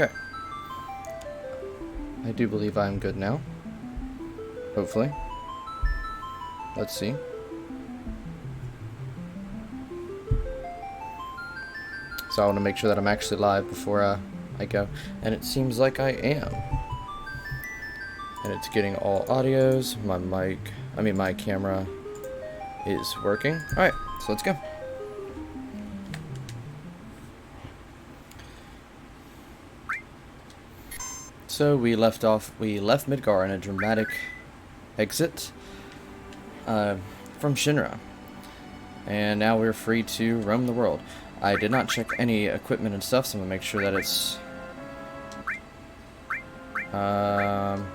Okay. I do believe I'm good now. Hopefully. Let's see. So I want to make sure that I'm actually live before I go. And it seems like I am. And it's getting all audios. My camera is working. Alright, so let's go. So we left Midgar in a dramatic exit from Shinra. And now we're free to roam the world. I did not check any equipment and stuff, so I'm gonna make sure that it's I'm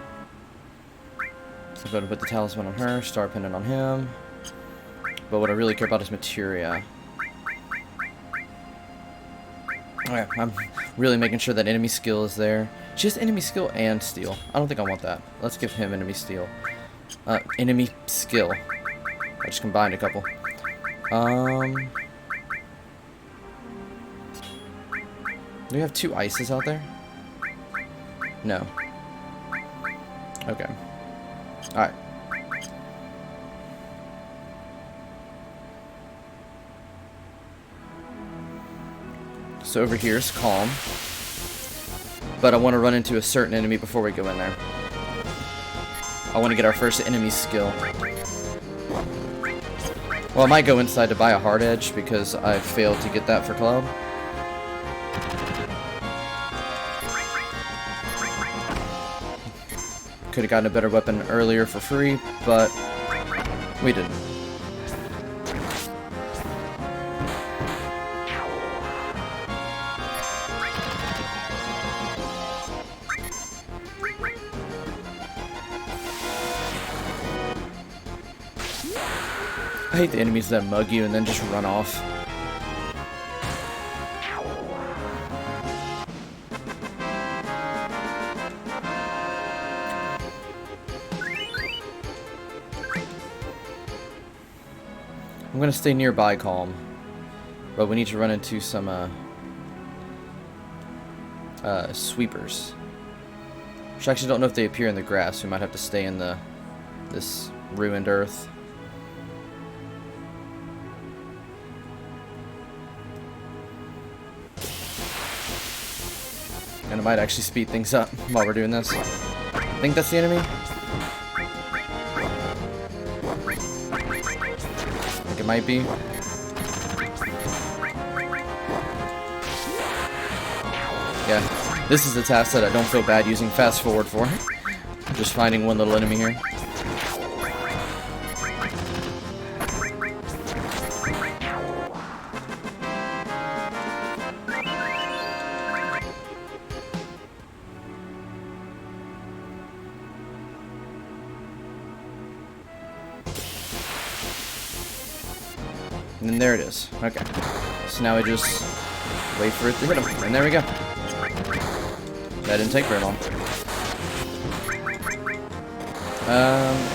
going to put the talisman on her, star pendant on him. But what I really care about is materia. Okay, I'm really making sure that enemy skill is there. Just enemy skill and steel. I don't think I want that. Let's give him enemy steel. Enemy skill. I just combined a couple. Do we have 2 ices out there? No. Okay. Alright. So over here is calm. But I want to run into a certain enemy before we go in there. I want to get our first enemy skill. Well, I might go inside to buy a hard edge because I failed to get that for Cloud. Could have gotten a better weapon earlier for free, but we didn't. I hate the enemies that mug you and then just run off. I'm gonna stay nearby Calm, but we need to run into some sweepers. Which I actually don't know if they appear in the grass. We might have to stay in this ruined earth. And it might actually speed things up while we're doing this. I think that's the enemy. I think it might be. Yeah, this is a task that I don't feel bad using fast forward for. Just finding one little enemy here. And then there it is. Okay. So now I just wait for it to hit him. And there we go. That didn't take very long.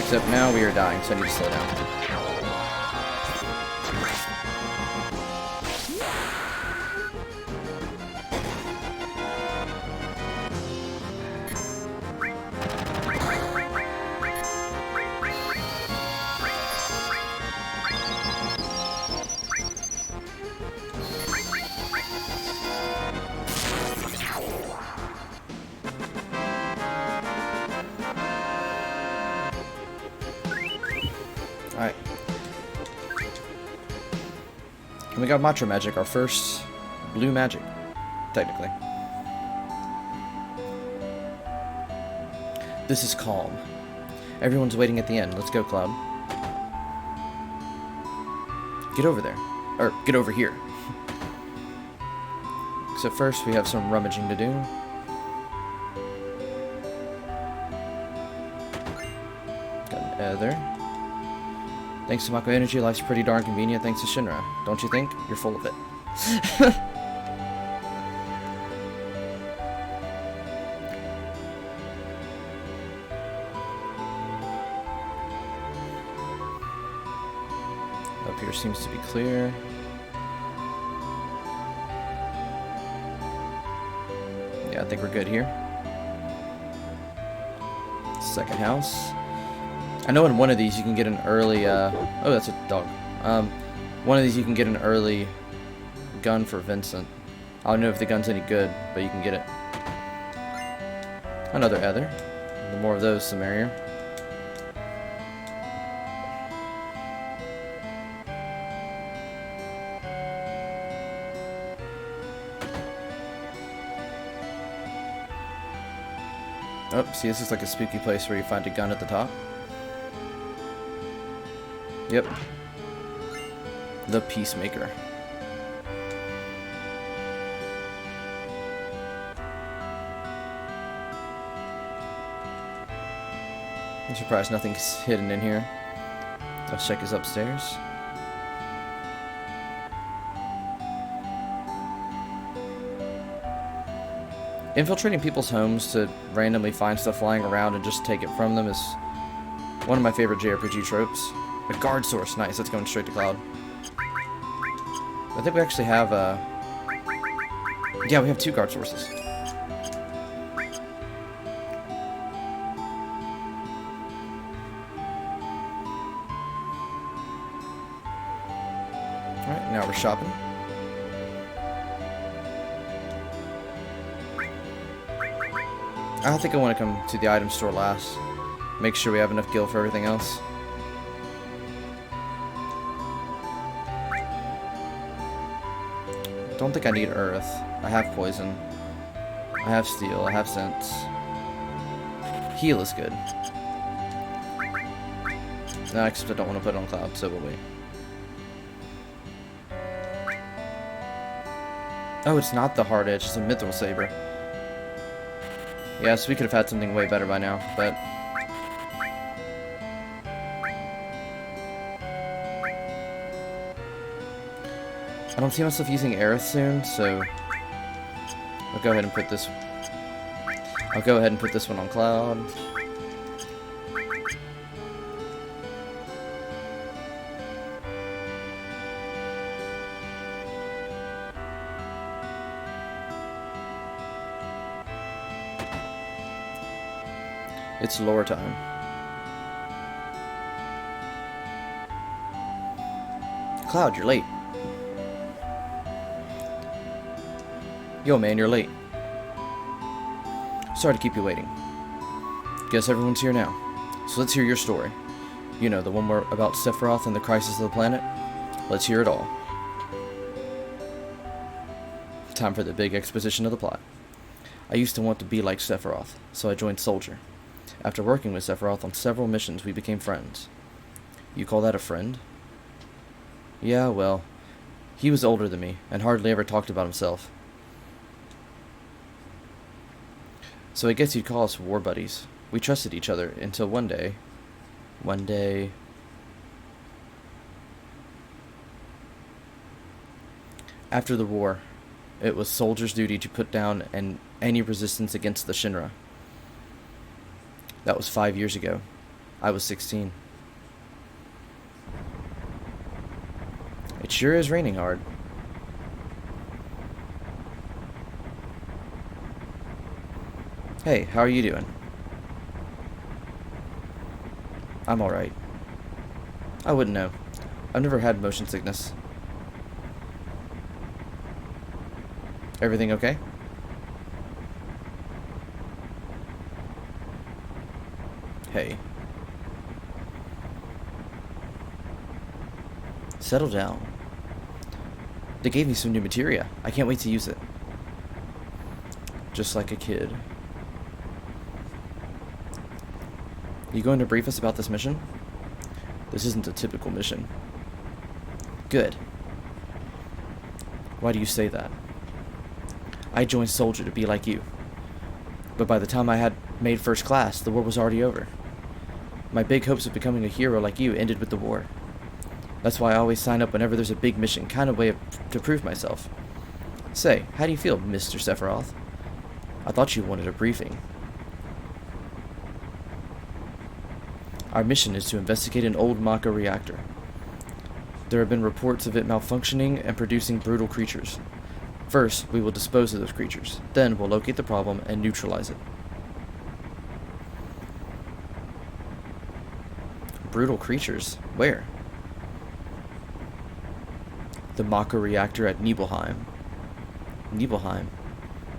Except now we are dying, so I need to slow down. Alright. And we got Matcha Magic, our first blue magic, technically. This is calm. Everyone's waiting at the end. Let's go, Cloud. Get over there. Or, get over here. Except first, we have some rummaging to do. Got an ether. Thanks to Mako Energy, life's pretty darn convenient thanks to Shinra. Don't you think? You're full of it. Up here seems to be clear. Yeah, I think we're good here. Second house. I know in one of these you can get an early, oh, that's a dog. One of these you can get an early gun for Vincent. I don't know if the gun's any good, but you can get it. Another ether. The more of those, the merrier. Oh, see, this is like a spooky place where you find a gun at the top. Yep. The Peacemaker. I'm surprised nothing's hidden in here. Let's check his upstairs. Infiltrating people's homes to randomly find stuff lying around and just take it from them is one of my favorite JRPG tropes. A guard source, nice, that's going straight to Cloud. I think we actually have, yeah, we have 2 guard sources. Alright, now we're shopping. I think I want to come to the item store last. Make sure we have enough gil for everything else. Don't think I need earth. I have poison. I have steel. I have sense. Heal is good. No, except I don't want to put it on Cloud, so we'll wait. Oh, it's not the hard edge. It's a mithril saber. Yes, we could have had something way better by now, but... I don't see myself using Aerith soon, so... I'll go ahead and put this... I'll go ahead and put this one on Cloud. It's lore time. Cloud, you're late. Yo, man, you're late. Sorry to keep you waiting. Guess everyone's here now. So let's hear your story. You know, the one where about Sephiroth and the crisis of the planet. Let's hear it all. Time for the big exposition of the plot. I used to want to be like Sephiroth, so I joined Soldier. After working with Sephiroth on several missions, we became friends. You call that a friend? Yeah, well, he was older than me, and hardly ever talked about himself. So I guess you'd call us war buddies. We trusted each other until one day... After the war, it was Soldier's duty to put down any resistance against the Shinra. That was 5 years ago. I was 16. It sure is raining hard. Hey, how are you doing? I'm alright. I wouldn't know. I've never had motion sickness. Everything okay? Hey. Settle down. They gave me some new materia. I can't wait to use it. Just like a kid. You going to brief us about this mission? This isn't a typical mission. Good. Why do you say that? I joined Soldier to be like you. But by the time I had made first class, the war was already over. My big hopes of becoming a hero like you ended with the war. That's why I always sign up whenever there's a big mission, kind of way to prove myself. Say, how do you feel, Mr. Sephiroth? I thought you wanted a briefing. Our mission is to investigate an old Maka reactor. There have been reports of it malfunctioning and producing brutal creatures. First, we will dispose of those creatures. Then we'll locate the problem and neutralize it. Brutal creatures? Where? The Mako reactor at Nibelheim. Nibelheim?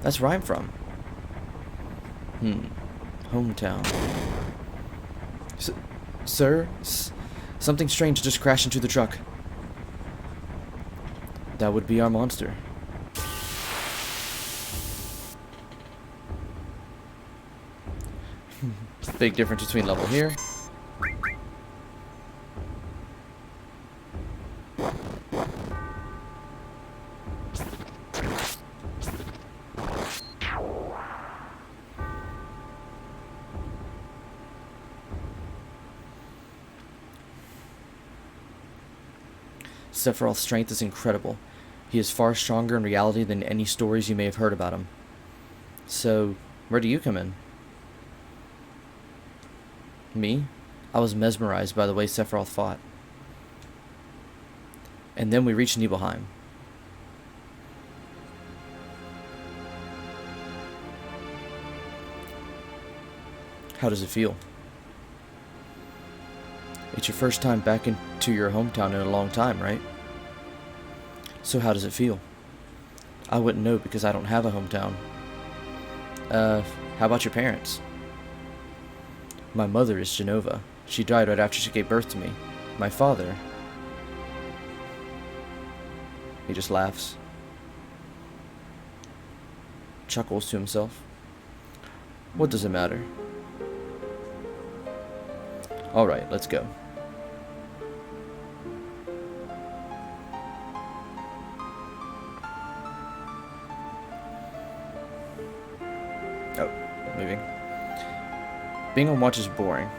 That's where I'm from. Hometown. Sir? Something strange just crashed into the truck. That would be our monster. Big difference between level here. Sephiroth's strength is incredible. He is far stronger in reality than any stories you may have heard about him. So, where do you come in? Me? I was mesmerized by the way Sephiroth fought. And then we reached Nibelheim. How does it feel? It's your first time back into your hometown in a long time, right? So how does it feel? I wouldn't know because I don't have a hometown. How about your parents? My mother is Genova. She died right after she gave birth to me. My father... He just laughs. Chuckles to himself. What does it matter? Alright, let's go. Oh, moving. Being on watch is boring.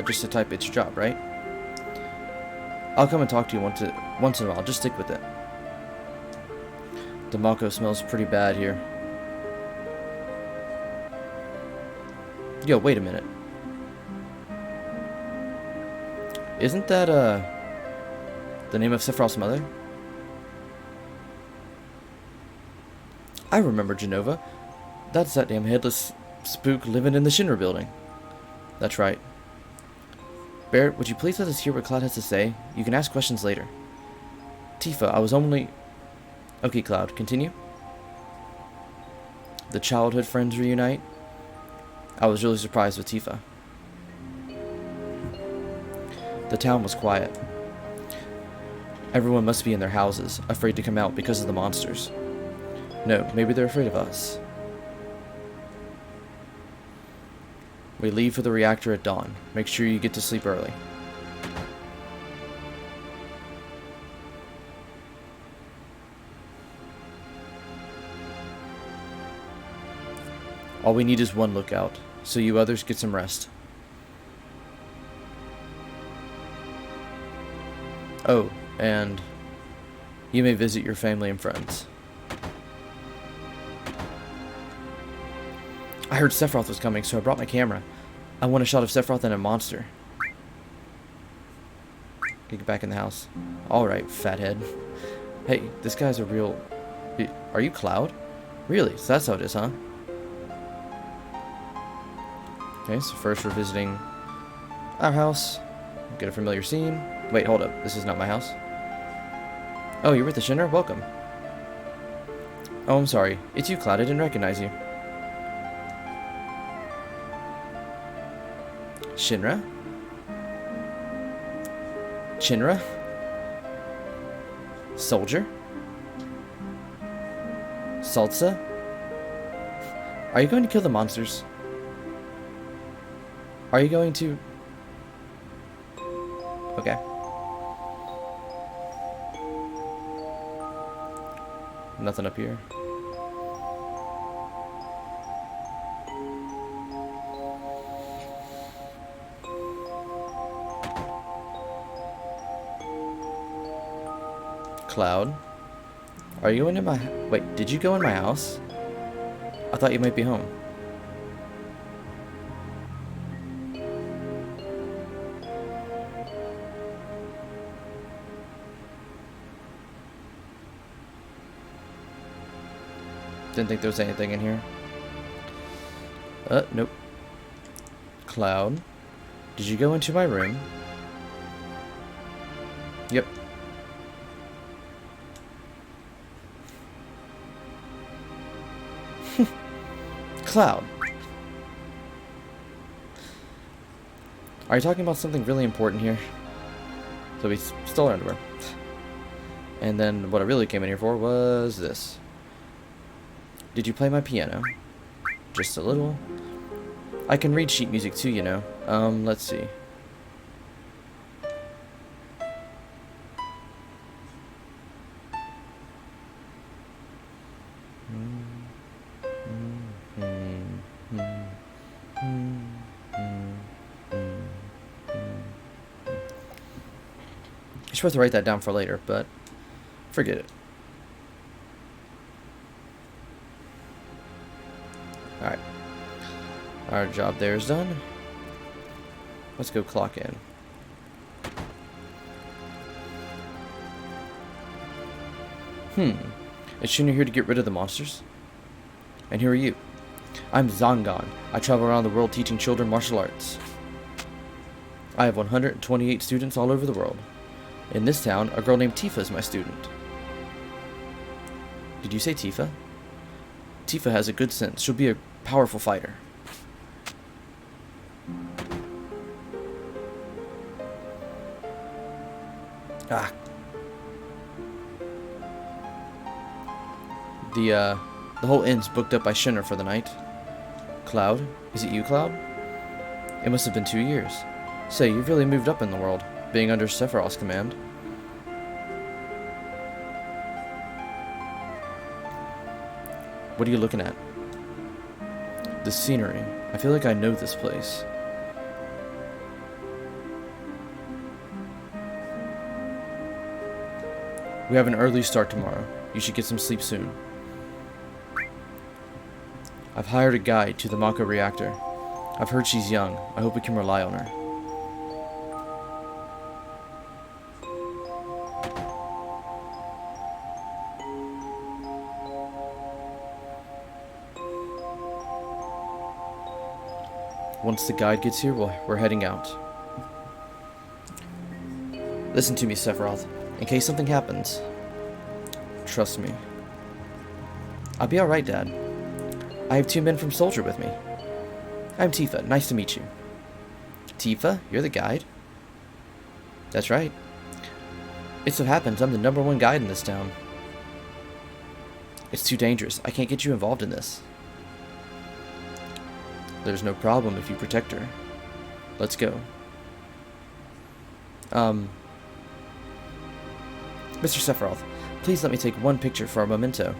Just to type, it's your job, right? I'll come and talk to you once in a while. Just stick with it. The Mako smells pretty bad here. Yo, wait a minute. Isn't that, the name of Sephiroth's mother? I remember Genova. That's that damn headless spook living in the Shinra building. That's right. Barrett, would you please let us hear what Cloud has to say? You can ask questions later. Tifa, I was only... Okay, Cloud, continue. The childhood friends reunite? I was really surprised with Tifa. The town was quiet. Everyone must be in their houses, afraid to come out because of the monsters. No, maybe they're afraid of us. We leave for the reactor at dawn. Make sure you get to sleep early. All we need is one lookout, so you others get some rest. Oh, and you may visit your family and friends. I heard Sephiroth was coming, so I brought my camera. I want a shot of Sephiroth and a monster. Get back in the house. Alright, fathead. Hey, this guy's a real... Are you Cloud? Really? So that's how it is, huh? Okay, so first we're visiting our house. Get a familiar scene. Wait, hold up. This is not my house. Oh, you're with the Shinra? Welcome. Oh, I'm sorry. It's you, Cloud. I didn't recognize you. Shinra? Shinra? Soldier? Salsa? Are you going to kill the monsters? Are you going to... Okay. Nothing up here. Cloud? Are you into my... Wait, did you go in my house? I thought you might be home. Didn't think there was anything in here. Nope. Cloud. Did you go into my room? Yep. Cloud. Are you talking about something really important here? So we stole our underwear. And then what I really came in here for was this. Did you play my piano? Just a little. I can read sheet music too, you know. Let's see. I'm supposed to write that down for later, but forget it. Alright. Our job there is done. Let's go clock in. Is Shuna here to get rid of the monsters? And who are you? I'm Zangan. I travel around the world teaching children martial arts. I have 128 students all over the world. In this town, a girl named Tifa is my student. Did you say Tifa? Tifa has a good sense. She'll be a powerful fighter. Ah. The whole inn's booked up by Shinra for the night. Cloud? Is it you, Cloud? It must have been 2 years. Say, you've really moved up in the world, being under Sephiroth's command. What are you looking at? The scenery. I feel like I know this place. We have an early start tomorrow. You should get some sleep soon. I've hired a guide to the Mako reactor. I've heard she's young. I hope we can rely on her. Once the guide gets here, we're heading out. Listen to me, Sephiroth. In case something happens, trust me. I'll be alright, Dad. I have 2 men from Soldier with me. I'm Tifa. Nice to meet you. Tifa? You're the guide? That's right. It so happens I'm the #1 guide in this town. It's too dangerous. I can't get you involved in this. There's no problem if you protect her. Let's go. Mr. Sephiroth, please let me take one picture for a memento.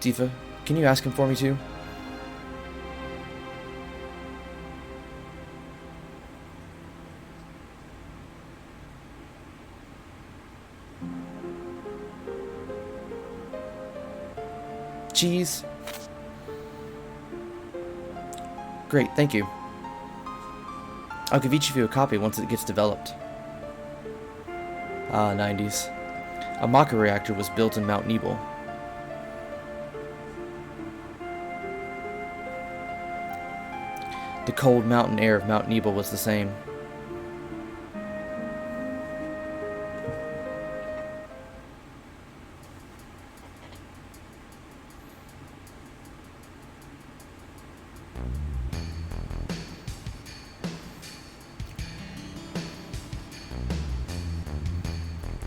Tifa, can you ask him for me too? Cheese. Great, thank you. I'll give each of you a copy once it gets developed. Ah, 90s. A Mako reactor was built in Mount Nebel. The cold mountain air of Mount Nebel was the same.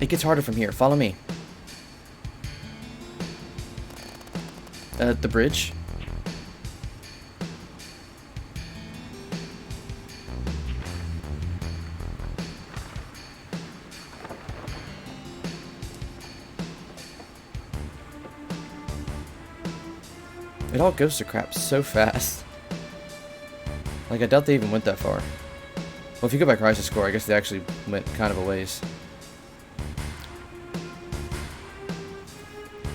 It gets harder from here. Follow me. The bridge? It all goes to crap so fast. Like, I doubt they even went that far. Well, if you go by Crisis Core, I guess they actually went kind of a ways.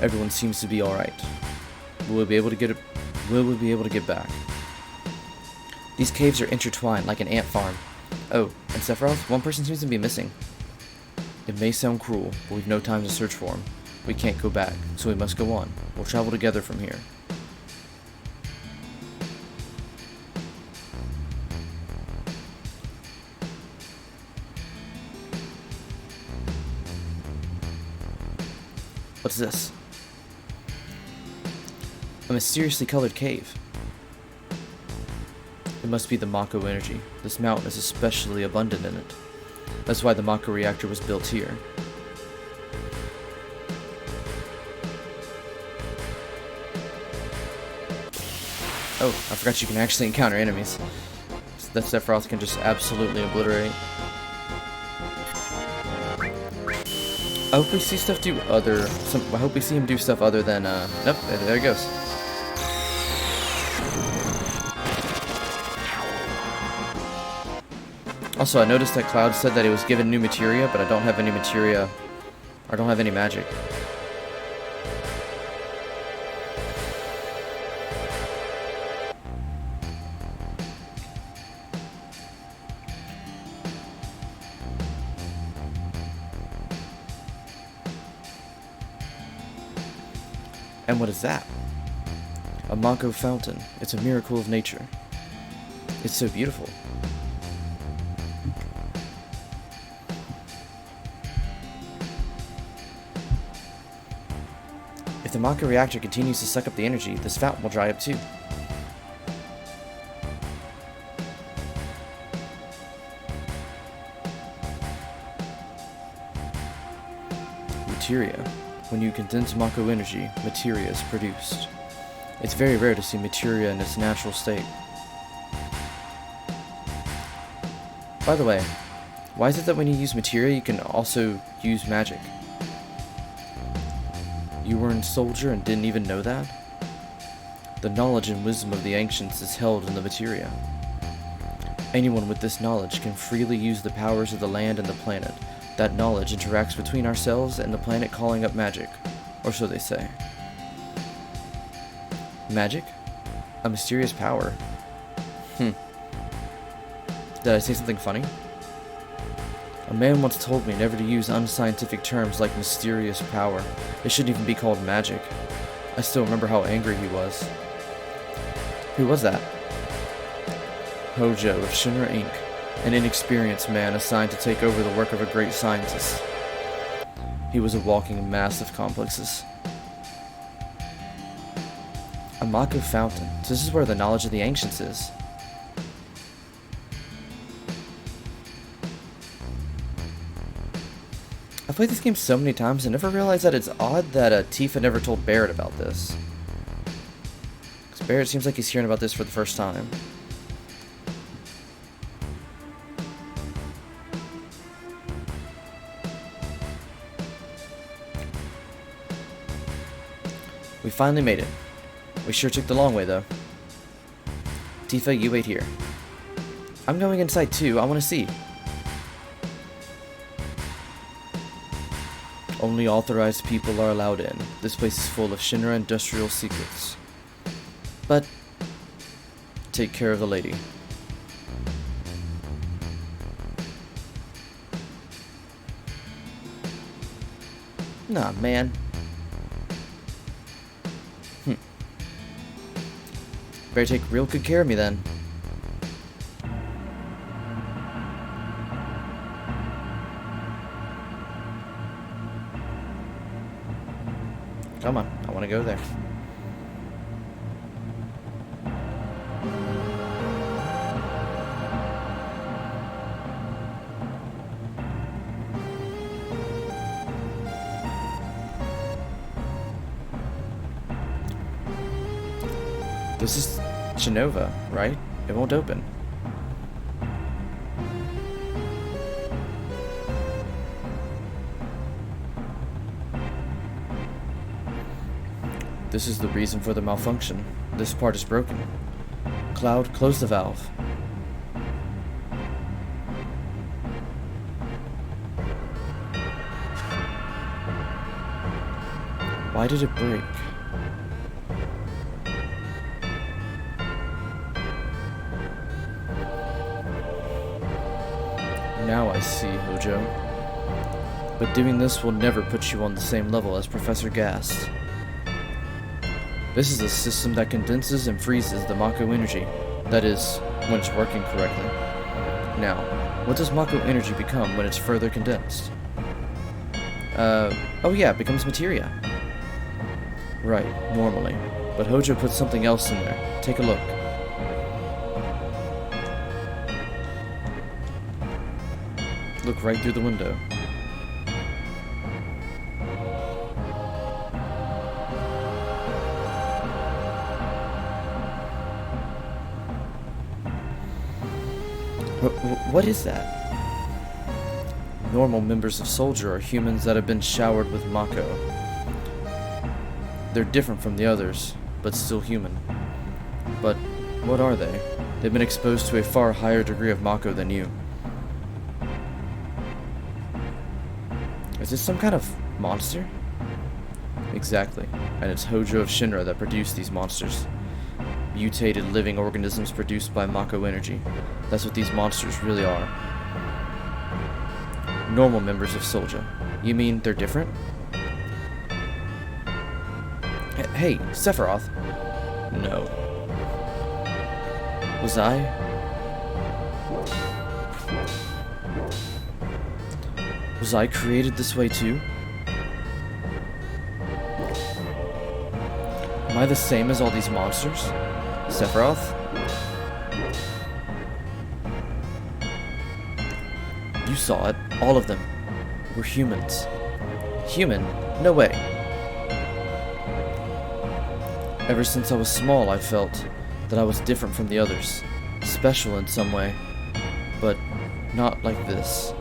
Everyone seems to be alright. Will we be able to get back? These caves are intertwined like an ant farm. Oh, and Sephiroth, one person seems to be missing. It may sound cruel, but we've no time to search for him. We can't go back, so we must go on. We'll travel together from here. What's this? A mysteriously colored cave. It must be the Mako energy. This mountain is especially abundant in it. That's why the Mako reactor was built here. Oh, I forgot you can actually encounter enemies. That Sephiroth can just absolutely obliterate. I hope we see stuff do other. I hope we see him do stuff other than. Nope, there he goes. Also, I noticed that Cloud said that he was given new materia, but I don't have any materia. I don't have any magic. And what is that? A Mako fountain. It's a miracle of nature. It's so beautiful. If the Mako reactor continues to suck up the energy, this fountain will dry up too. Materia. When you condense Mako energy, materia is produced. It's very rare to see materia in its natural state. By the way, why is it that when you use materia you can also use magic? You were a soldier and didn't even know that? The knowledge and wisdom of the ancients is held in the materia. Anyone with this knowledge can freely use the powers of the land and the planet. That knowledge interacts between ourselves and the planet, calling up magic, or so they say. Magic? A mysterious power? Did I say something funny? A man once told me never to use unscientific terms like mysterious power. It shouldn't even be called magic. I still remember how angry he was. Who was that? Hojo of Shinra Inc., an inexperienced man assigned to take over the work of a great scientist. He was a walking mass of complexes. A Mako fountain. So this is where the knowledge of the ancients is. I've played this game so many times and never realized that it's odd that Tifa never told Barrett about this. Because Barrett seems like he's hearing about this for the first time. We finally made it. We sure took the long way, though. Tifa, you wait here. I'm going inside, too. I want to see. Only authorized people are allowed in. This place is full of Shinra industrial secrets. But take care of the lady. Nah, man. Better take real good care of me then. Come on, I want to go there. This is Genova, right? It won't open. This is the reason for the malfunction. This part is broken. Cloud, close the valve. Why did it break? Now I see, Hojo. but doing this will never put you on the same level as Professor Gast. This is a system that condenses and freezes the Mako energy. That is, when it's working correctly. Now, what does Mako energy become when it's further condensed? Oh yeah, it becomes materia. Right, normally. But Hojo put something else in there. Take a look. Look right through the window. What is that? Normal members of Soldier are humans that have been showered with Mako. They're different from the others, but still human. But what are they? They've been exposed to a far higher degree of Mako than you. Is this some kind of monster? Exactly, and it's Hojo of Shinra that produced these monsters. Mutated living organisms produced by Mako energy. That's what these monsters really are. Normal members of Soldier. You mean they're different? Hey, Sephiroth. No. Was I? Was I created this way too? Am I the same as all these monsters? Sephiroth? You saw it. All of them were humans. Human? No way. Ever since I was small, I felt that I was different from the others. Special in some way. But not like this.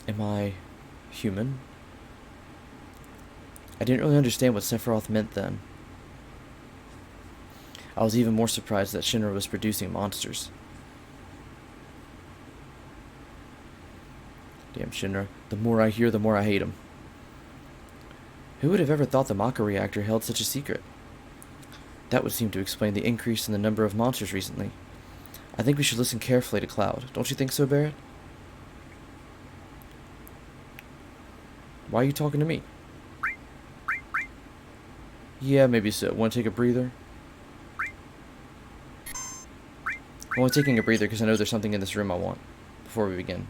Am I human? I didn't really understand what Sephiroth meant then. I was even more surprised that Shinra was producing monsters. Damn Shinra. The more I hear, the more I hate him. Who would have ever thought the Mako reactor held such a secret? That would seem to explain the increase in the number of monsters recently. I think we should listen carefully to Cloud. Don't you think so, Barret? Why are you talking to me? Yeah, maybe so. Want to take a breather? I'm only taking a breather because I know there's something in this room I want before we begin.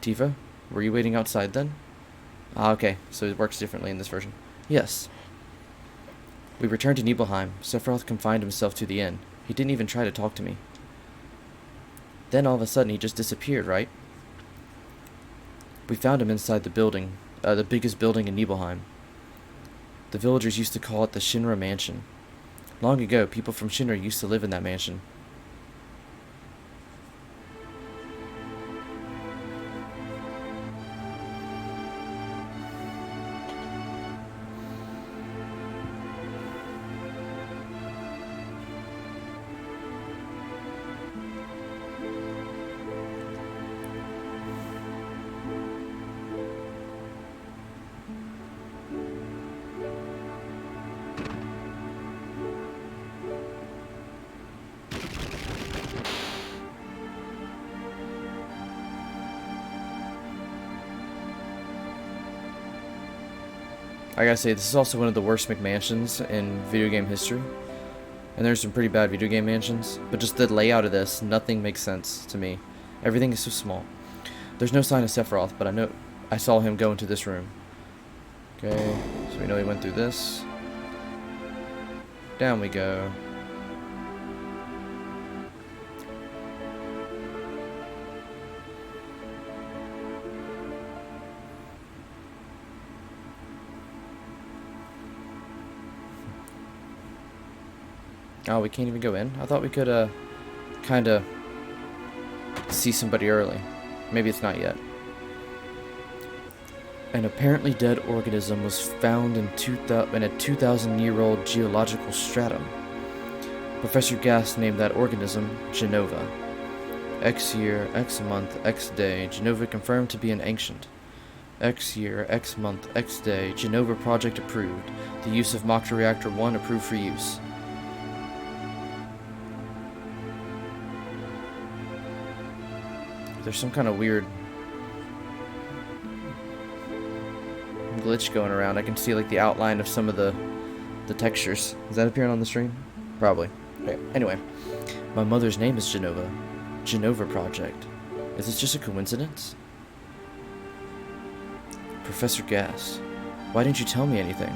Tifa, were you waiting outside then? Ah, okay. So it works differently in this version. Yes. We returned to Nibelheim. Sephiroth confined himself to the inn. He didn't even try to talk to me. Then all of a sudden he just disappeared, right? We found him inside the building, the biggest building in Nibelheim. The villagers used to call it the Shinra Mansion. Long ago, people from Shinra used to live in that mansion. I gotta say, this is also one of the worst McMansions in video game history. And there's some pretty bad video game mansions, but just the layout of this, nothing makes sense to me. Everything is so small. There's no sign of Sephiroth, but I know I saw him go into this room. Okay, so we know he went through this. Down we go. Oh, we can't even go in? I thought we could, kinda see somebody early. Maybe it's not yet. An apparently dead organism was found in a 2,000-year-old geological stratum. Professor Gass named that organism Genova. X year, X month, X day, Genova confirmed to be an ancient. X year, X month, X day, Genova project approved. The use of Mock Reactor 1 approved for use. There's some kind of weird glitch going around. I can see like the outline of some of the textures. Is that appearing on the stream? Probably. Okay. Anyway, my mother's name is Genova. Genova project. Is this just a coincidence? Professor Gass, why didn't you tell me anything?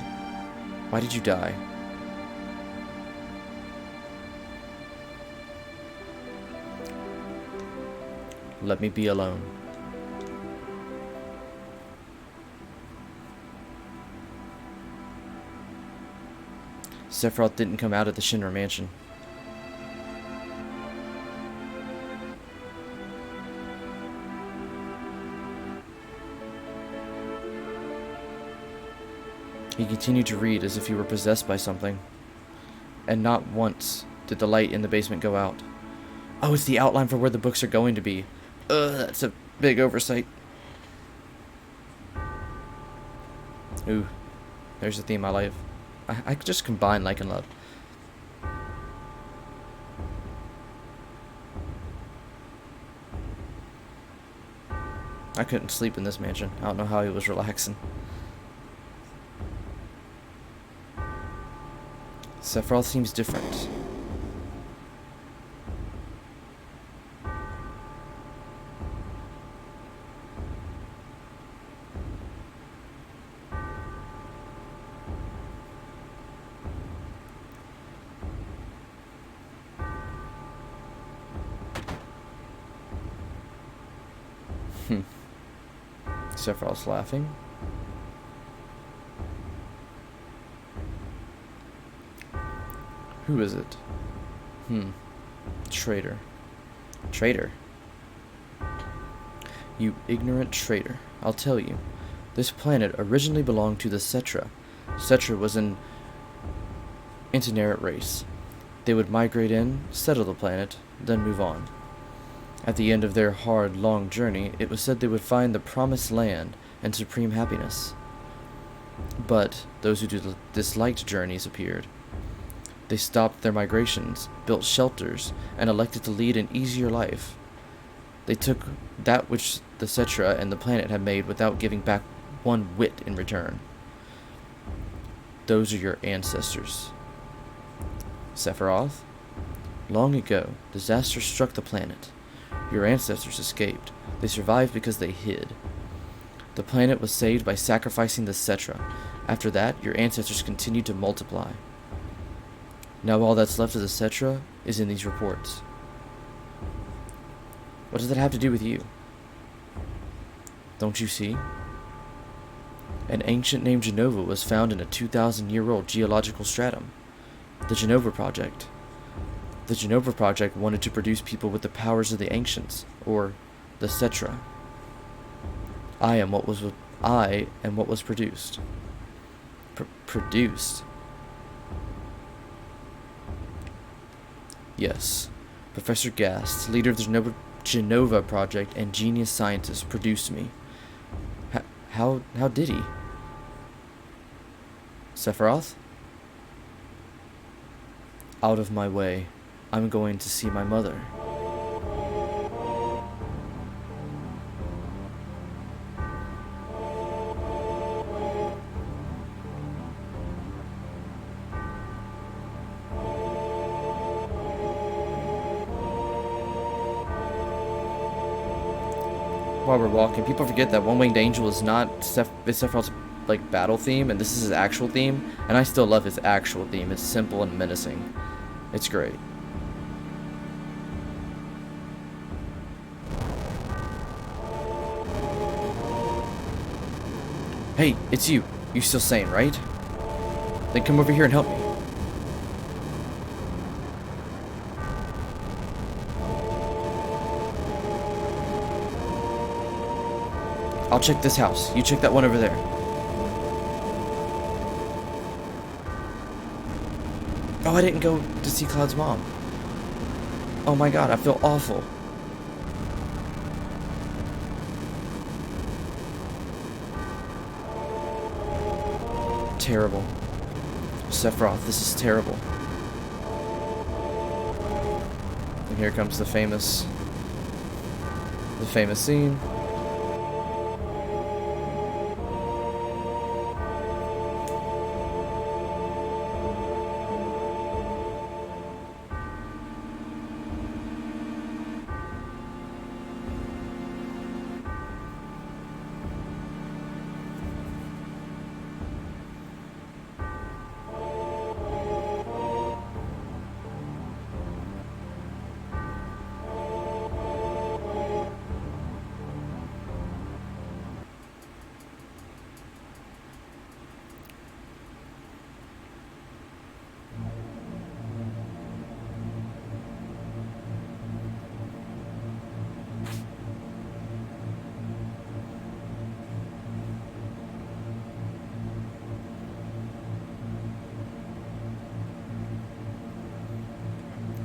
Why did you die? Let me be alone. Sephiroth didn't come out of the Shinra mansion. He continued to read as if he were possessed by something. And not once did the light in the basement go out. Oh, it's the outline for where the books are going to be. Ugh, that's a big oversight. Ooh, there's the theme I like. I could just combine like and love. I couldn't sleep in this mansion. I don't know how he was relaxing. Sephiroth seems different. Sephiroth's laughing. Who is it? Traitor. Traitor? You ignorant traitor. I'll tell you. This planet originally belonged to the Cetra. Cetra was an itinerant race. They would migrate in, settle the planet, then move on. At the end of their hard, long journey, it was said they would find the promised land and supreme happiness. But those who disliked journeys appeared. They stopped their migrations, built shelters, and elected to lead an easier life. They took that which the Cetra and the planet had made without giving back one whit in return. Those are your ancestors. Sephiroth? Long ago, disaster struck the planet. Your ancestors escaped. They survived because they hid. The planet was saved by sacrificing the Cetra. After that, your ancestors continued to multiply. Now all that's left of the Cetra is in these reports. What does that have to do with you? Don't you see? An ancient named Genova was found in a 2,000-year-old geological stratum. The Genova Project. The Genova Project wanted to produce people with the powers of the ancients, or the Cetra. I am what was produced. Produced? Yes. Professor Gass, leader of the Genova Project and genius scientist, produced me. How did he? Sephiroth? Out of my way. I'm going to see my mother. While we're walking, people forget that One Winged Angel is not Sephiroth's like battle theme, and this is his actual theme, and I still love his actual theme. It's simple and menacing. It's great. Hey, it's you. You still sane, right? Then come over here and help me. I'll check this house. You check that one over there. Oh, I didn't go to see Cloud's mom. Oh my god, I feel awful. Terrible. Sephiroth, this is terrible. And here comes the famous scene.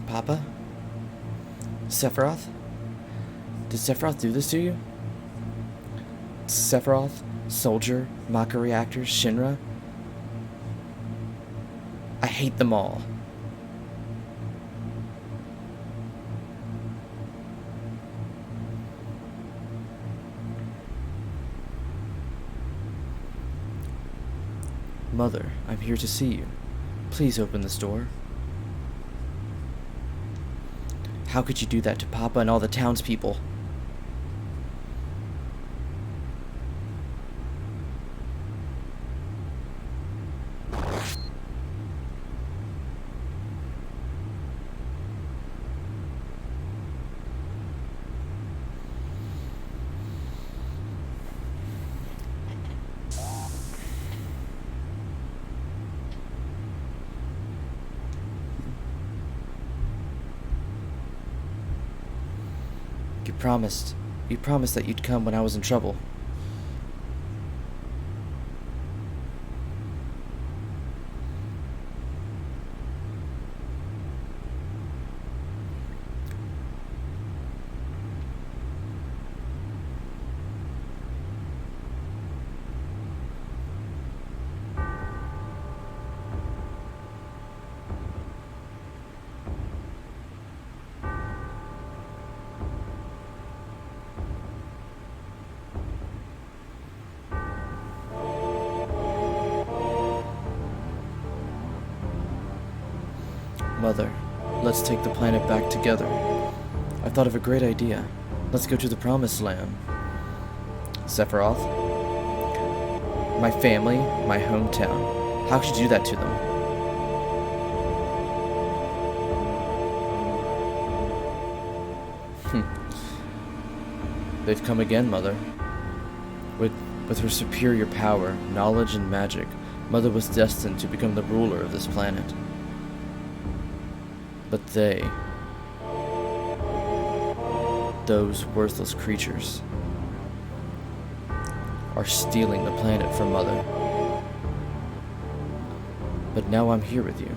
Papa? Sephiroth? Did Sephiroth do this to you? Sephiroth? Soldier? Maka Reactor? Shinra? I hate them all. Mother, I'm here to see you. Please open this door. How could you do that to Papa and all the townspeople? You promised that you'd come when I was in trouble. Mother, let's take the planet back together. I thought of a great idea. Let's go to the Promised Land. Sephiroth? My family, my hometown. How could you do that to them? They've come again, Mother. With her superior power, knowledge, and magic, Mother was destined to become the ruler of this planet. But those worthless creatures, are stealing the planet from Mother. But now I'm here with you.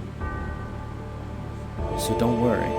So don't worry.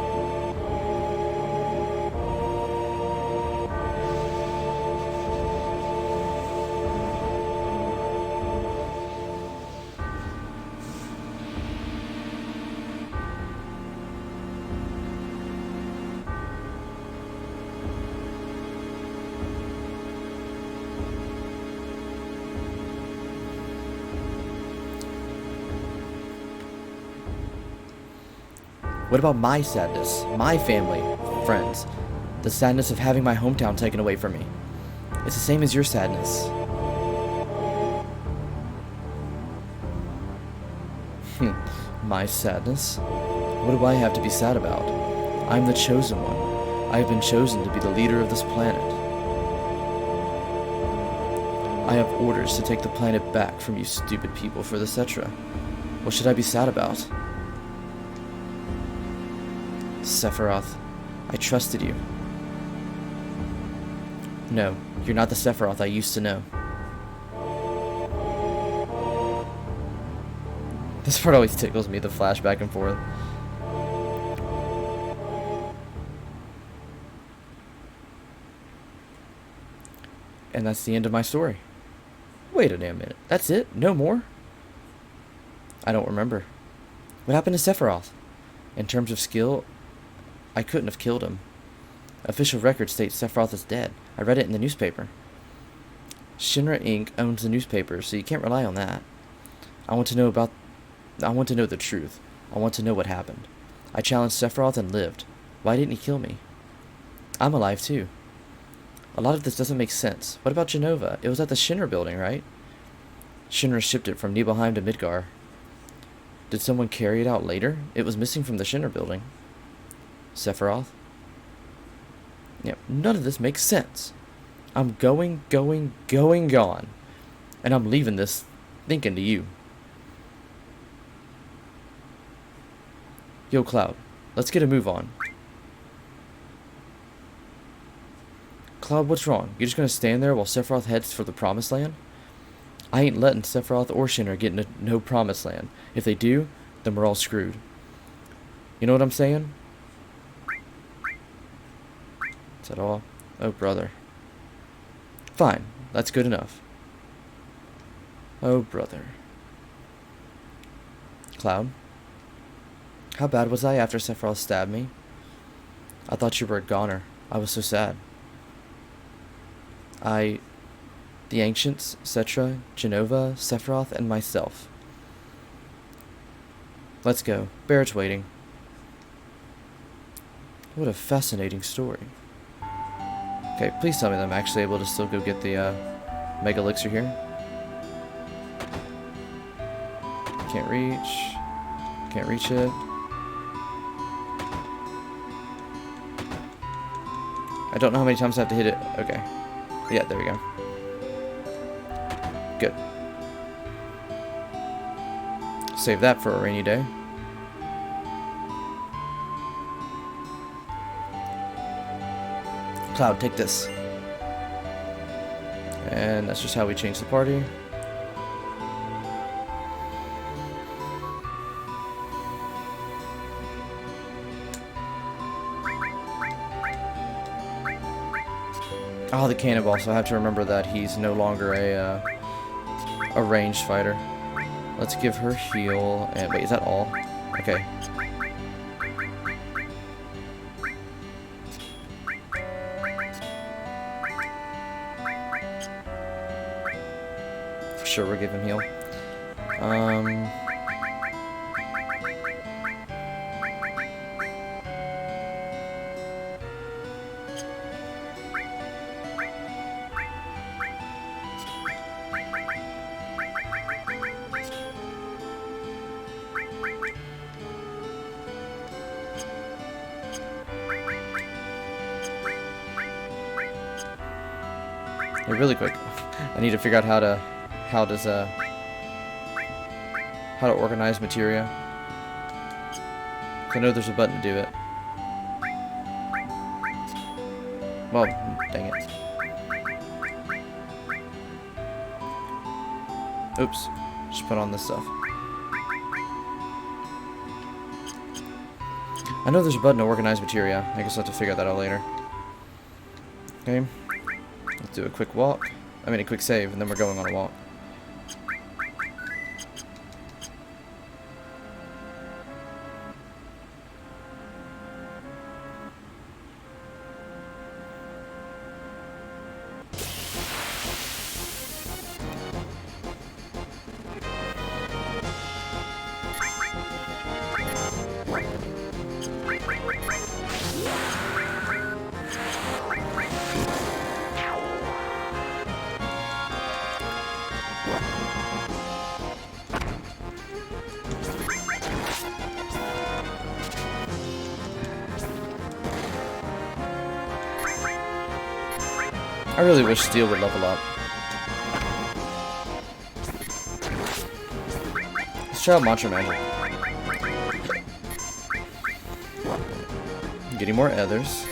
What about my sadness, my family, friends? The sadness of having my hometown taken away from me. It's the same as your sadness. My sadness? What do I have to be sad about? I'm the chosen one. I have been chosen to be the leader of this planet. I have orders to take the planet back from you stupid people for the Cetra. What should I be sad about? Sephiroth, I trusted you. No, you're not the Sephiroth I used to know. This part always tickles me, the flash back and forth. And that's the end of my story. Wait a damn minute. That's it? No more? I don't remember. What happened to Sephiroth? In terms of skill, I couldn't have killed him. Official record states Sephiroth is dead. I read it in the newspaper. Shinra Inc. owns the newspaper, so you can't rely on that. I want to know the truth. I want to know what happened. I challenged Sephiroth and lived. Why didn't he kill me? I'm alive too. A lot of this doesn't make sense. What about Genova? It was at the Shinra building, right? Shinra shipped it from Nibelheim to Midgar. Did someone carry it out later? It was missing from the Shinra building. Sephiroth? Yep, none of this makes sense. I'm going, gone. And I'm leaving this thinking to you. Yo, Cloud, let's get a move on. Cloud, what's wrong? You just gonna stand there while Sephiroth heads for the Promised Land? I ain't letting Sephiroth or Shinra get no Promised Land. If they do, then we're all screwed. You know what I'm saying? Is that all? Oh, brother. Fine, that's good enough. Oh, brother. Cloud? How bad was I after Sephiroth stabbed me? I thought you were a goner. I was so sad. The Ancients, Cetra, Genova, Sephiroth, and myself. Let's go. Barrett's waiting. What a fascinating story. Okay, please tell me that I'm actually able to still go get the Mega Elixir here. Can't reach. Can't reach it. I don't know how many times I have to hit it. Okay. Yeah, there we go. Good. Save that for a rainy day. Cloud, take this. And that's just how we change the party. Oh, the cannonball, so I have to remember that he's no longer a ranged fighter. Let's give her heal, and wait, is that all? Okay. For sure, we'll give him heal. Really quick, I need to figure out how to organize materia. I know there's a button to do it. Well, dang it. Oops, just put on this stuff. I know there's a button to organize materia. I guess I'll have to figure that out later. Okay. Let's do a quick walk. I mean a quick save, and then we're going on a walk. I really wish Steel would level up. Let's try out Mantra Magic. Getting more others.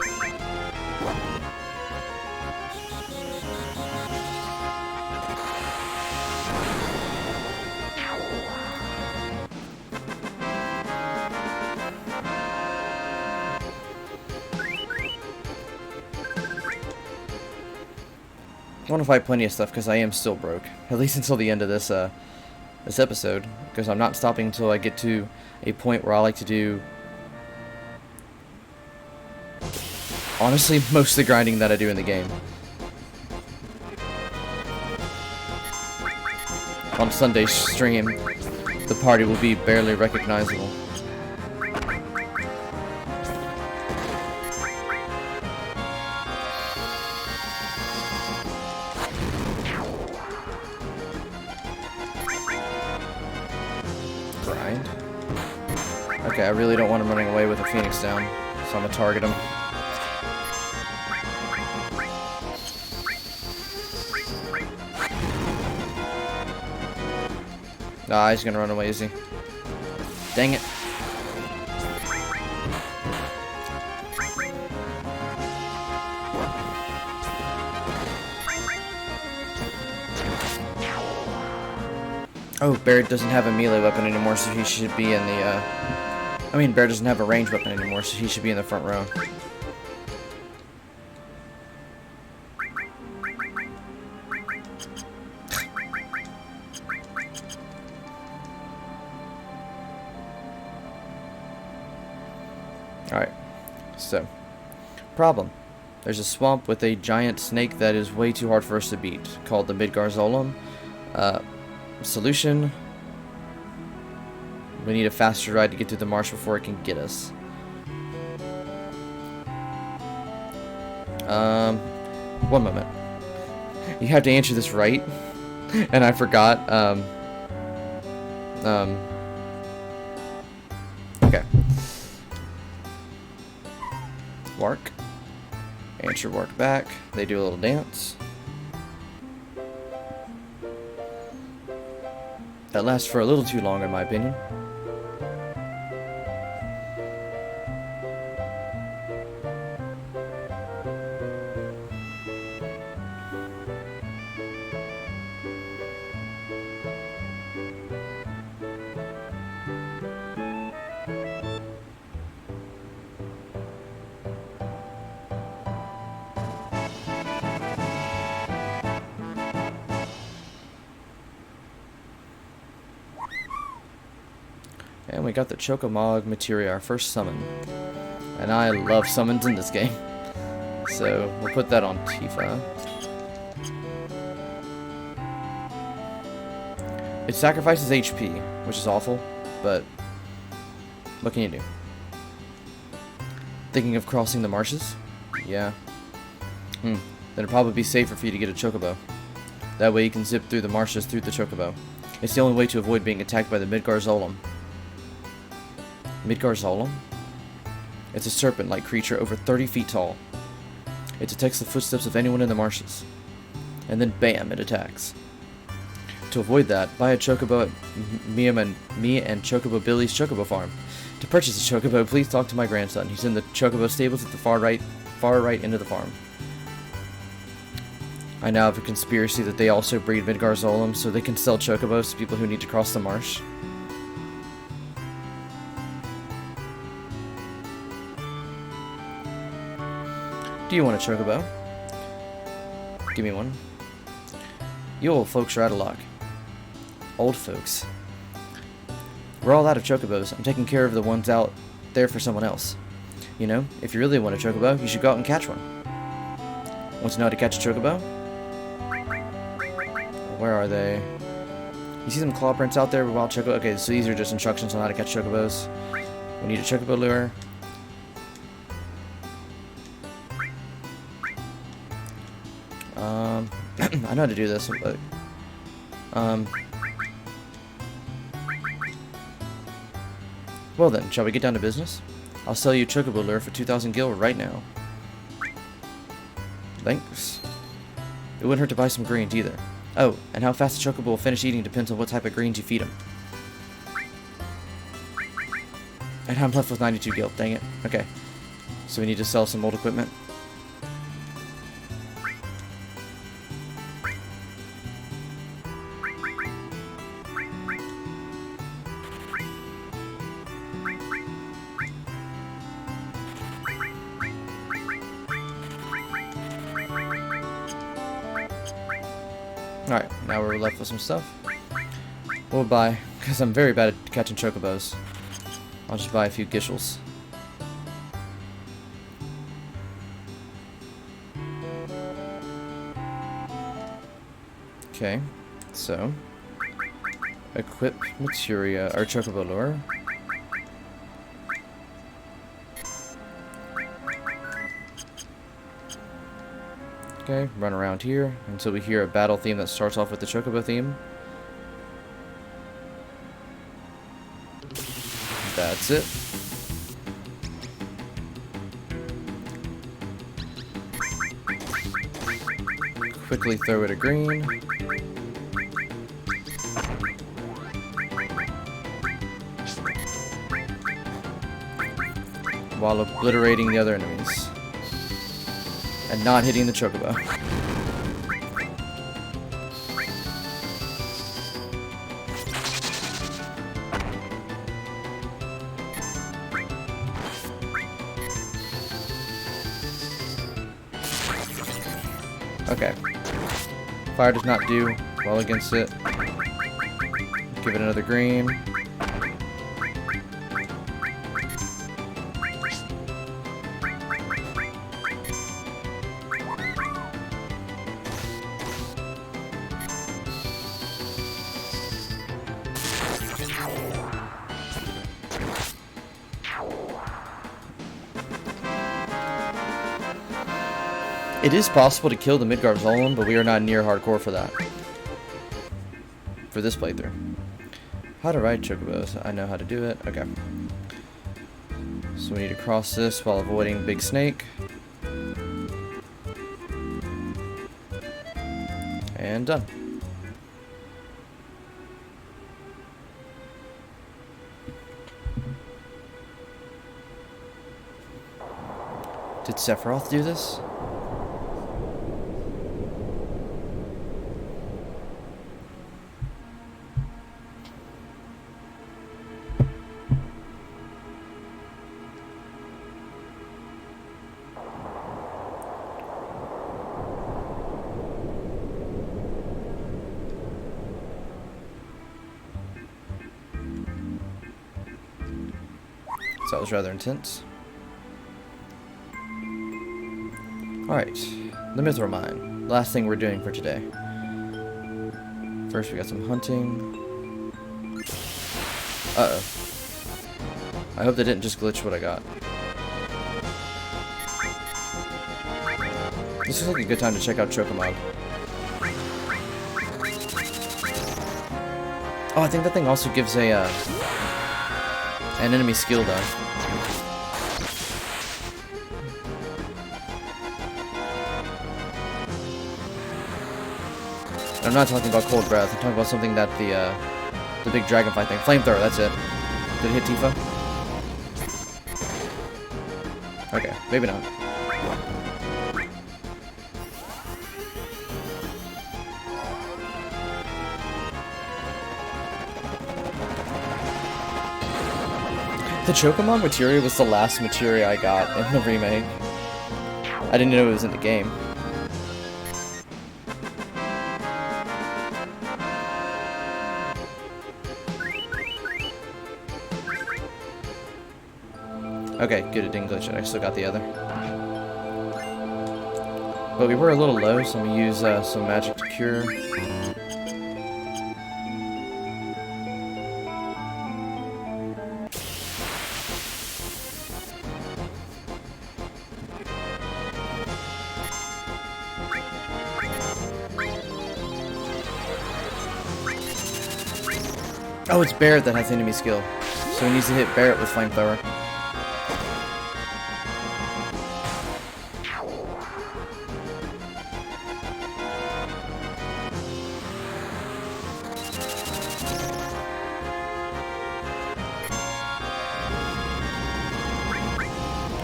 want to buy plenty of stuff because I am still broke. At least until the end of this this episode, because I'm not stopping until I get to a point where I like to do, honestly, most of the grinding that I do in the game. On Sunday's stream, the party will be barely recognizable. Grind. Okay, I really don't want him running away with a Phoenix down, so I'm gonna target him. Ah, he's gonna run away, is he? Dang it. Oh, Barret doesn't have a melee weapon anymore, so he should be in the, I mean, Barret doesn't have a ranged weapon anymore, so he should be in the front row. Alright, so, problem. There's a swamp with a giant snake that is way too hard for us to beat, called the Midgarzolum. Solution: we need a faster ride to get through the marsh before it can get us. One moment. You have to answer this right, and I forgot, okay. Wark. Answer Wark back. They do a little dance. That lasts for a little too long, in my opinion. And we got the Chocomog materia, our first summon. And I love summons in this game. So we'll put that on Tifa. It sacrifices HP, which is awful, but what can you do? Thinking of crossing the marshes? Yeah. Then it'd probably be safer for you to get a Chocobo. That way you can zip through the marshes through the Chocobo. It's the only way to avoid being attacked by the Midgarzolum. Midgarzolum? It's a serpent-like creature over 30 feet tall. It detects the footsteps of anyone in the marshes. And then bam, it attacks. To avoid that, buy a Chocobo at me and Chocobo Billy's Chocobo Farm. To purchase a Chocobo, please talk to my grandson. He's in the Chocobo stables at the far right end of the farm. I now have a conspiracy that they also breed Midgarzolum so they can sell Chocobos to people who need to cross the marsh. Do you want a Chocobo? Give me one. You old folks are out of luck. Old folks. We're all out of Chocobos. I'm taking care of the ones out there for someone else. You know, if you really want a Chocobo, you should go out and catch one. Want to know how to catch a Chocobo? Where are they? You see some claw prints out there with wild Chocobo? Okay, so these are just instructions on how to catch Chocobos. We need a Chocobo lure. I know how to do this, but well then, shall we get down to business? I'll sell you a Chocobo lure for 2,000 gil right now. Thanks. It wouldn't hurt to buy some greens either. Oh, and how fast the Chocobo will finish eating depends on what type of greens you feed him. And I'm left with 92 gil, dang it. Okay, so we need to sell some old equipment. Alright, now we're left with some stuff. We'll buy, because I'm very bad at catching chocobos. I'll just buy a few gishels. Okay, so equip materia or chocobo lure. Okay, run around here until we hear a battle theme that starts off with the chocobo theme. That's it. Quickly throw it a green. While obliterating the other enemies. And not hitting the chocobo. Okay. Fire does not do well against it. Give it another green. It is possible to kill the Midgard Golem, but we are not near hardcore for that. For this playthrough. How to ride chocobos. I know how to do it. Okay. So we need to cross this while avoiding Big Snake. And done. Did Sephiroth do this? So that was rather intense. Alright, the Mithril Mine. Last thing we're doing for today. First we got some hunting. Uh-oh. I hope they didn't just glitch what I got. This is like a good time to check out Chocomog. Oh, I think that thing also gives a, an enemy skill though. I'm not talking about Cold Breath. I'm talking about something that the big dragonfly thing. Flamethrower, that's it. Did it hit Tifa? Okay, maybe not. The Chocomog materia was the last materia I got in the remake. I didn't know it was in the game. Okay, good, it didn't glitch it. I still got the other. But we were a little low, so I'm going to use some magic to cure. Oh, it's Barret that has enemy skill. So he needs to hit Barret with Flamethrower.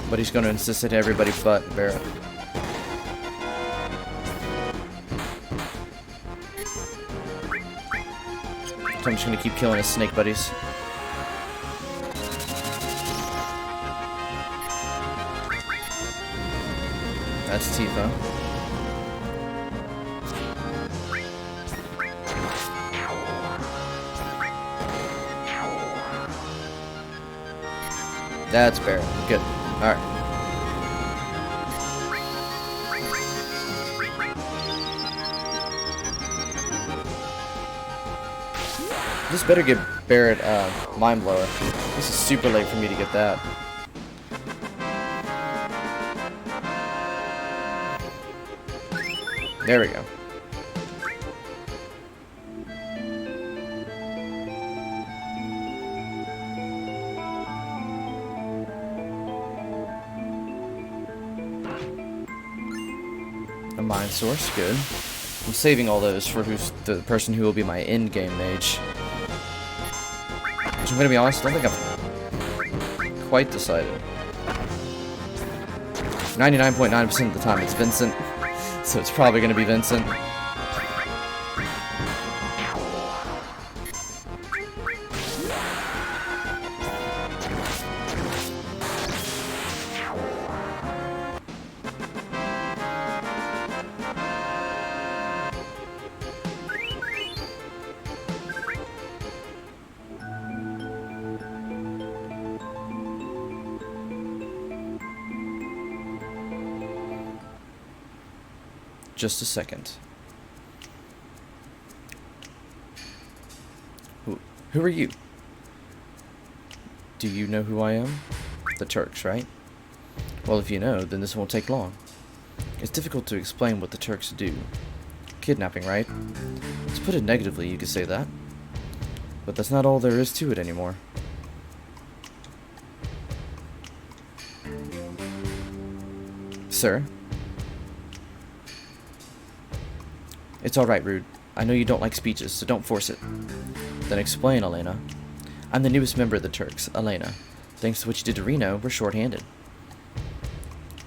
But he's going to insist it to everybody but Barret. So I'm just going to keep killing his snake buddies. That's Tifa. That's Barrett. Good. Alright. This better get Barrett Mind Blower. This is super late for me to get that. There we go. A Mind Source, good. I'm saving all those for the person who will be my end-game mage. Which I'm gonna be honest, I don't think I've quite decided. 99.9% of the time it's Vincent, so it's probably gonna be Vincent. Just a second. Who are you? Do you know who I am? The Turks, right? Well, if you know, then this won't take long. It's difficult to explain what the Turks do. Kidnapping, right? To put it negatively, you could say that. But that's not all there is to it anymore. Sir? It's alright, Rude. I know you don't like speeches, so don't force it. Then explain, Elena. I'm the newest member of the Turks, Elena. Thanks to what you did to Reno, we're short-handed.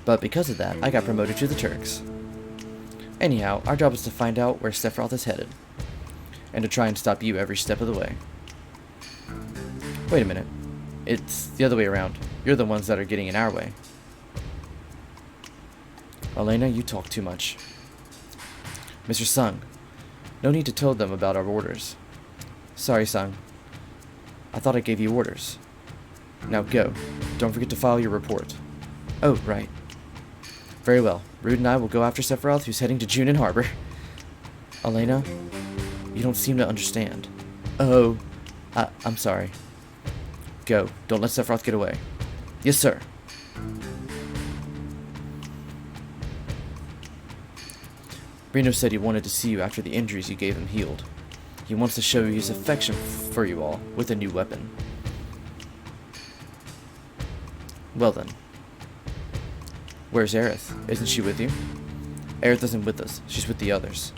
But because of that, I got promoted to the Turks. Anyhow, our job is to find out where Sephiroth is headed. And to try and stop you every step of the way. Wait a minute. It's the other way around. You're the ones that are getting in our way. Elena, you talk too much. Mr. Sung, no need to tell them about our orders. Sorry, Sung. I thought I gave you orders. Now go. Don't forget to file your report. Oh, right. Very well. Rude and I will go after Sephiroth, who's heading to Junin Harbor. Elena, you don't seem to understand. Oh, I'm sorry. Go. Don't let Sephiroth get away. Yes, sir. Reno said he wanted to see you after the injuries you gave him healed. He wants to show you his affection for you all with a new weapon. Well then. Where's Aerith? Isn't she with you? Aerith isn't with us. She's with the others.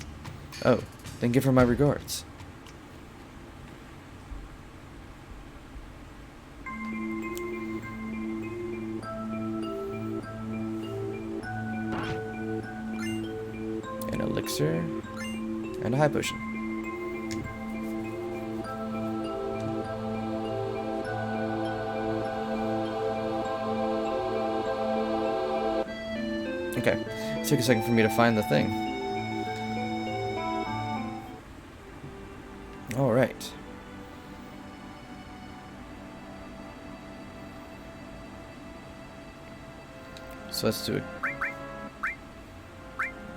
Oh, then give her my regards. An elixir and a high potion. Okay, it took a second for me to find the thing. Alright. So let's do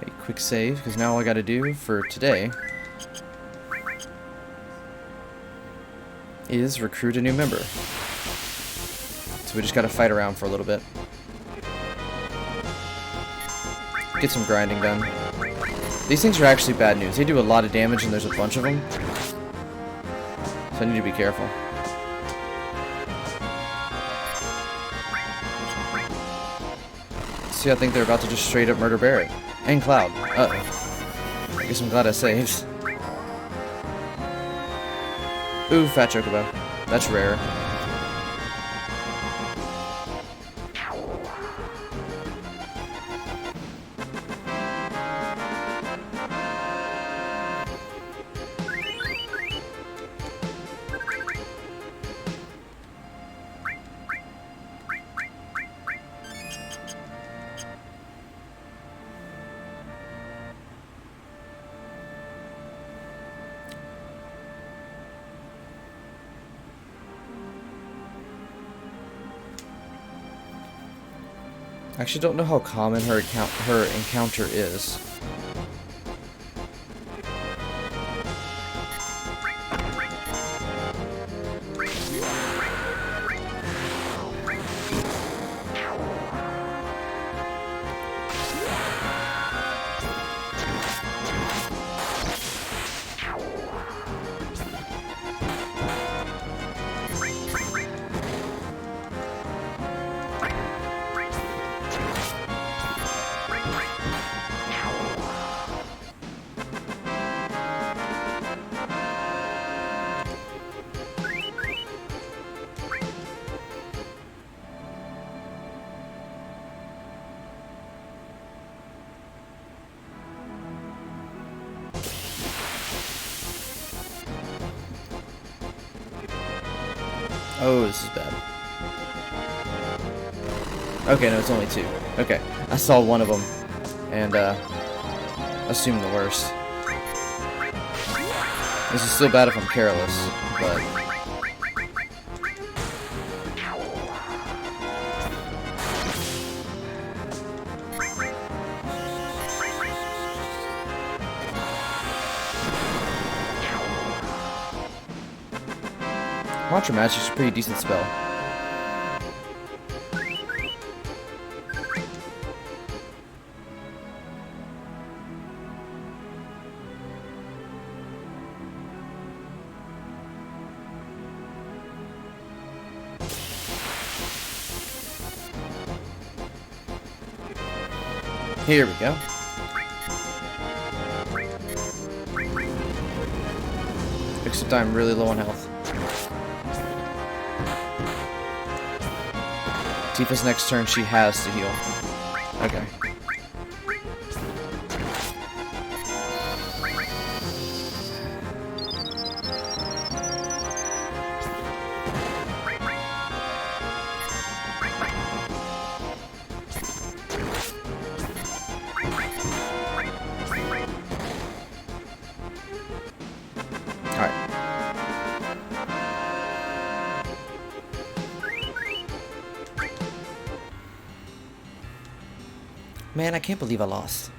a quick save, because now all I gotta do for today is recruit a new member. So we just gotta fight around for a little bit. Get some grinding done. These things are actually bad news. They do a lot of damage and there's a bunch of them. So I need to be careful. See, I think they're about to just straight up murder Barrett. And Cloud. Uh-oh. I guess I'm glad I saved. Ooh, Fat Chocobo. That's rare. I actually don't know how common her encounter is. Oh, this is bad. Okay, no, it's only 2. Okay, I saw one of them, and, assumed the worst. This is still bad if I'm careless, but... Contra Magic is a pretty decent spell. Here we go. Except I'm really low on health. Tifa's next turn, she has to heal. Okay. Alright. Man, I can't believe I lost.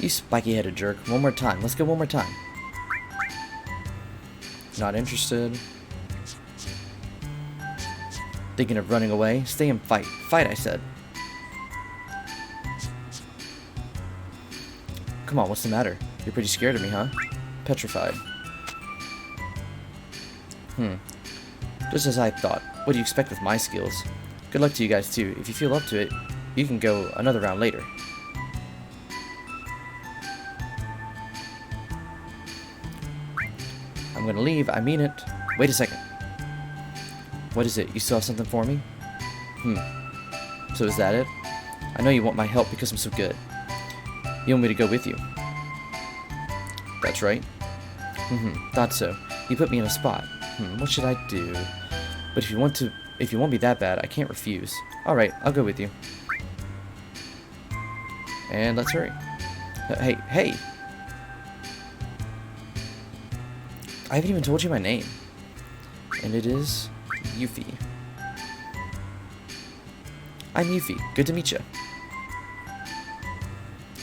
You spiky-headed jerk. One more time. Let's go one more time. Not interested. Thinking of running away? Stay and fight. Fight, I said. Come on, what's the matter? You're pretty scared of me, huh? Petrified. Just as I thought. What do you expect with my skills? Good luck to you guys too. If you feel up to it, you can go another round later. I'm gonna leave, I mean it. Wait a second. What is it? You still have something for me? So is that it? I know you want my help because I'm so good. You want me to go with you? That's right. Thought so. You put me in a spot. What should I do? But if you want me that bad, I can't refuse. Alright, I'll go with you. And let's hurry. Hey! I haven't even told you my name. And it is Yuffie. I'm Yuffie. Good to meet you.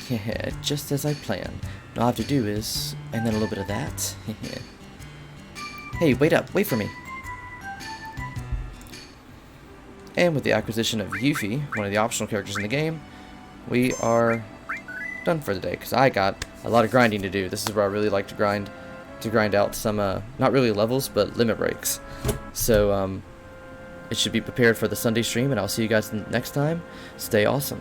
Yeah, just as I planned. All I have to do is... and then a little bit of that. Hey, wait up. Wait for me. And with the acquisition of Yuffie, one of the optional characters in the game, we are done for the day, because I got a lot of grinding to do. This is where I really like to grind out some, not really levels, but limit breaks. So, it should be prepared for the Sunday stream, and I'll see you guys next time. Stay awesome.